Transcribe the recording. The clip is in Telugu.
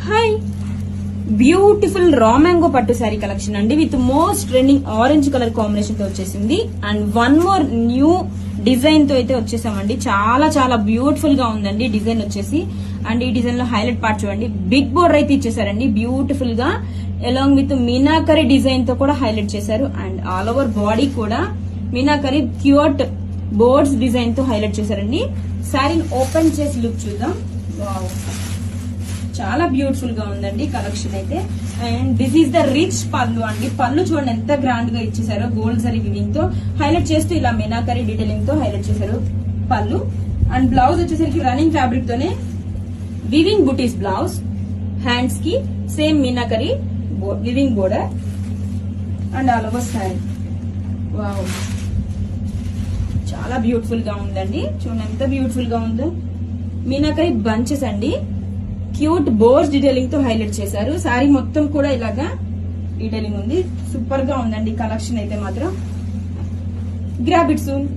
హాయ్, బ్యూటిఫుల్ రా మ్యాంగో పట్టు శారీ కలెక్షన్ అండి with most trending orange colour combination తో వచ్చేసింది. And one more new design తో అయితే వచ్చేసామండి. చాలా చాలా బ్యూటిఫుల్ గా ఉందండి డిజైన్ వచ్చేసి. అండ్ ఈ డిజైన్ లో హైలైట్ పార్ట్ చూడండి, బిగ్ బోర్డర్ అయితే ఇచ్చేసారండి బ్యూటిఫుల్ గా, అలాంగ్ విత్ మీనాకరీ డిజైన్ తో కూడా హైలైట్ చేశారు. అండ్ ఆల్ ఓవర్ బాడీ కూడా మీనాకరీ క్యూట్ బోర్డ్స్ డిజైన్ తో హైలైట్ చేశారండి. శారీని ఓపెన్ చేసి లుక్ చూద్దాం. వావ్, చాలా బ్యూటిఫుల్ గా ఉందండి కలెక్షన్ అయితే. And this is the rich పళ్ళు అండి. పళ్ళు చూడండి ఎంత గ్రాండ్ గా ఇచ్చేసారో, గోల్డ్ జరీ వివింగ్ తో హైలైట్ చేస్తూ ఇలా మీనాకరీ డీటెయిలింగ్ తో హైలైట్ చేశారు పళ్ళు. అండ్ బ్లౌజ్ వచ్చేసరికి రన్నింగ్ ఫ్యాబ్రిక్ తోనే వివింగ్ బుటీస్ బ్లౌజ్, హ్యాండ్స్ కి same meenakari weaving border and all over sari. Wow, చాలా బ్యూటిఫుల్ గా ఉందండి. చూడండి ఎంత బ్యూటిఫుల్ గా ఉందో. మీనాకరీ బంచెస్ అండి, క్యూట్ బోర్స్ డీటెయిలింగ్ తో హైలైట్ చేశారు. శారీ మొత్తం కూడా ఇలాగా డీటెయిలింగ్ ఉంది. సూపర్ గా ఉందండి కలెక్షన్ అయితే మాత్రం. Grab it soon.